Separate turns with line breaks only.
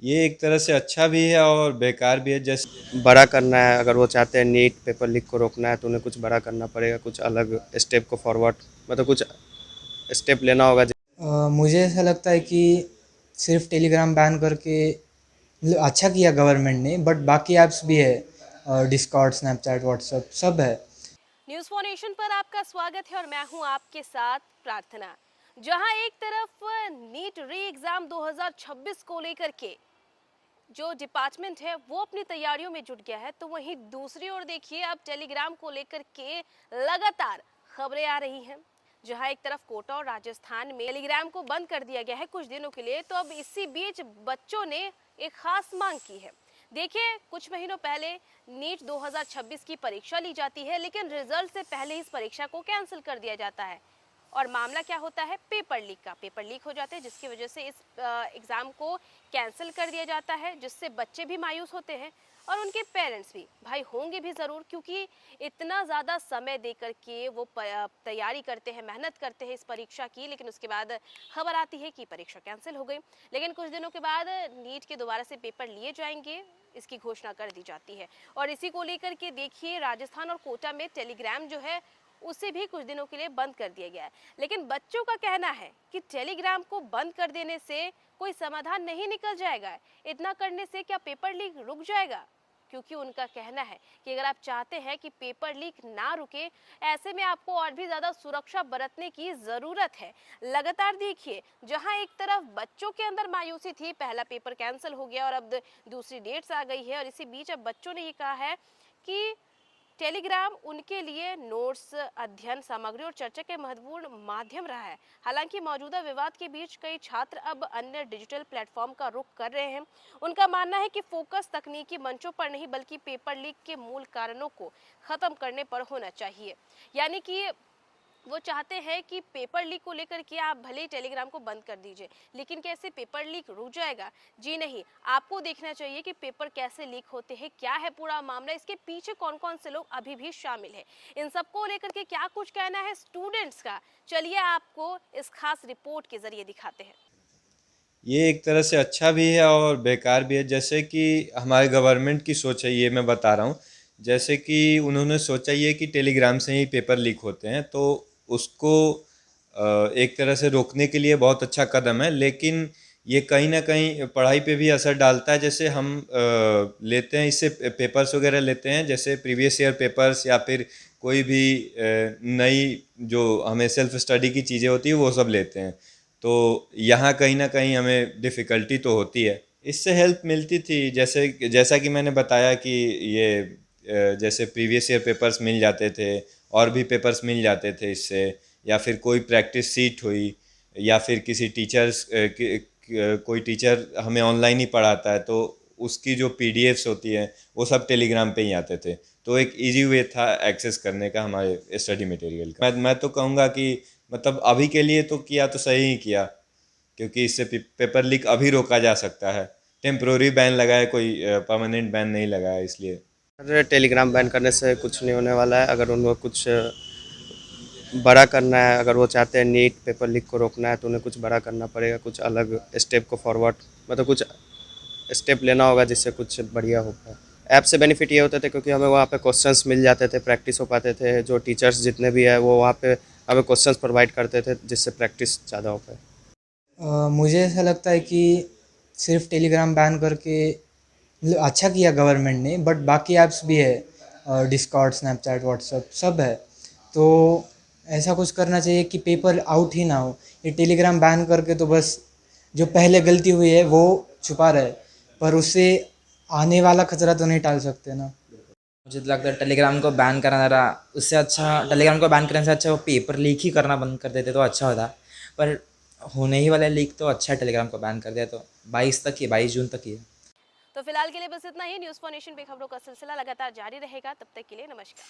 ये एक तरह से अच्छा भी है और बेकार भी है। जैसे बड़ा करना है, अगर वो चाहते हैं नीट पेपर लीक को रोकना है तो उन्हें कुछ बड़ा करना पड़ेगा, कुछ अलग स्टेप को फॉरवर्ड, मतलब कुछ स्टेप लेना होगा।
मुझे ऐसा लगता है कि सिर्फ टेलीग्राम बैन करके मतलब अच्छा किया गवर्नमेंट ने, बट बाकी ऐप्स भी है, डिस्कॉर्ड, स्नैपचैट, व्हाट्सएप सब है।
न्यूज फॉर नेशन पर आपका स्वागत है और मैं हूं आपके साथ प्रार्थना। जहां एक तरफ नीट री एग्जाम 2026 को लेकर के जो डिपार्टमेंट है वो अपनी तैयारियों में जुट गया है, तो वहीं दूसरी ओर देखिए अब टेलीग्राम को लेकर के लगातार खबरें आ रही हैं। जहां एक तरफ कोटा और राजस्थान में टेलीग्राम को बंद कर दिया गया है कुछ दिनों के लिए, तो अब इसी बीच बच्चों ने एक खास मांग की है। देखिए, कुछ महीनों पहले नीट 2026 की परीक्षा ली जाती है, लेकिन रिजल्ट से पहले इस परीक्षा को कैंसिल कर दिया जाता है। और मामला क्या होता है? पेपर लीक का। पेपर लीक हो जाते हैं जिसकी वजह से इस एग्ज़ाम को कैंसिल कर दिया जाता है, जिससे बच्चे भी मायूस होते हैं और उनके पेरेंट्स भी भाई होंगे भी ज़रूर, क्योंकि इतना ज़्यादा समय दे करके वो तैयारी करते हैं, मेहनत करते हैं इस परीक्षा की, लेकिन उसके बाद खबर आती है कि परीक्षा कैंसिल हो गई। लेकिन कुछ दिनों के बाद नीट के दोबारा से पेपर लिए जाएंगे, इसकी घोषणा कर दी जाती है। और इसी को लेकर के देखिए राजस्थान और कोटा में टेलीग्राम जो है उसे भी कुछ दिनों के लिए बंद कर दिया गया है। लेकिन बच्चों का कहना है कि टेलीग्राम को बंद कर देने से कोई समाधान नहीं निकल जाएगा। इतना करने से क्या पेपर लीक रुक जाएगा? क्योंकि उनका कहना है कि अगर आप चाहते हैं कि पेपर लीक ना रुके, ऐसे में आपको और भी ज्यादा सुरक्षा बरतने की जरूरत है। लगातार देखिए, जहां एक तरफ बच्चों के अंदर मायूसी थी, पहला पेपर कैंसिल हो गया और अब दूसरी डेट्स आ गई है, और इसी बीच अब बच्चों ने ये कहा है कि टेलीग्राम उनके लिए नोट्स, अध्ययन सामग्री और चर्चा के महत्वपूर्ण माध्यम रहा है। हालांकि मौजूदा विवाद के बीच कई छात्र अब अन्य डिजिटल प्लेटफॉर्म का रुख कर रहे हैं। उनका मानना है कि फोकस तकनीकी मंचों पर नहीं बल्कि पेपर लीक के मूल कारणों को खत्म करने पर होना चाहिए। यानी कि वो चाहते हैं कि पेपर लीक को लेकर के आप भले ही टेलीग्राम को बंद कर दीजिए, लेकिन कैसे पेपर लीक रुक जाएगा? जी नहीं, आपको देखना चाहिए कि पेपर कैसे लीक होते हैं, क्या है पूरा मामला, इसके पीछे कौन कौन से लोग अभी भी शामिल हैं, इन सबको लेकर के क्या कुछ कहना है स्टूडेंट्स का, चलिए आपको इस खास रिपोर्ट के जरिए दिखाते हैं।
ये एक तरह से अच्छा भी है और बेकार भी है। जैसे कि हमारे गवर्नमेंट की सोच है, ये मैं बता रहा हूँ। जैसे कि उन्होंने सोचा ये कि टेलीग्राम से ही पेपर लीक होते हैं, तो उसको एक तरह से रोकने के लिए बहुत अच्छा कदम है। लेकिन ये कहीं ना कहीं पढ़ाई पे भी असर डालता है। जैसे हम लेते हैं इससे पेपर्स वगैरह लेते हैं, जैसे प्रीवियस ईयर पेपर्स या फिर कोई भी नई जो हमें सेल्फ स्टडी की चीज़ें होती है वो सब लेते हैं। तो यहाँ कहीं ना कहीं हमें डिफ़िकल्टी तो होती है। इससे हेल्प मिलती थी, जैसे जैसा कि मैंने बताया कि ये जैसे प्रीवियस ईयर पेपर्स मिल जाते थे, और भी पेपर्स मिल जाते थे इससे, या फिर कोई प्रैक्टिस सीट हुई, या फिर किसी टीचर्स कोई टीचर हमें ऑनलाइन ही पढ़ाता है तो उसकी जो पीडीएफ्स होती है वो सब टेलीग्राम पे ही आते थे। तो एक इजी वे था एक्सेस करने का हमारे स्टडी मटेरियल का। मैं तो कहूँगा कि मतलब अभी के लिए तो किया तो सही ही किया, क्योंकि इससे पेपर लीक अभी रोका जा सकता है। टेम्प्रोरी बैन लगाए, कोई परमानेंट बैन नहीं लगाया इसलिए।
अरे टेलीग्राम बैन करने से कुछ नहीं होने वाला है। अगर उनको कुछ बड़ा करना है, अगर वो चाहते हैं नीट पेपर लीक को रोकना है तो उन्हें कुछ बड़ा करना पड़ेगा, कुछ अलग स्टेप को फॉरवर्ड, मतलब कुछ स्टेप लेना होगा जिससे कुछ बढ़िया हो पाए। ऐप से बेनिफिट ये होते थे क्योंकि हमें वहाँ पे क्वेश्चंस मिल जाते थे, प्रैक्टिस हो पाते थे। जो टीचर्स जितने भी है वो वहाँ पे हमें क्वेश्चंस प्रोवाइड करते थे जिससे प्रैक्टिस ज़्यादा हो पाए। मुझे ऐसा लगता है कि सिर्फ टेलीग्राम बैन करके मतलब अच्छा किया गवर्नमेंट ने, बट बाकी ऐप्स भी है, डिस्कॉर्ड, स्नैपचैट, व्हाट्सएप सब है। तो ऐसा कुछ करना चाहिए कि पेपर आउट ही ना हो। ये टेलीग्राम बैन करके तो बस जो पहले गलती हुई है वो छुपा रहे, पर उससे आने वाला खतरा तो नहीं टाल सकते ना।
मुझे तो लगता है टेलीग्राम को बैन करना रहा, उससे अच्छा टेलीग्राम को बैन करने से अच्छा वो पेपर लीक ही करना बंद कर देते तो अच्छा होता। पर होने ही वाला लीक तो अच्छा है, टेलीग्राम को बैन कर दिया तो 22 तक ही, 22 जून तक ही है।
तो फिलहाल के लिए बस इतना ही। न्यूज फॉर नेशन पे खबरों का सिलसिला लगातार जारी रहेगा, तब तक के लिए नमस्कार।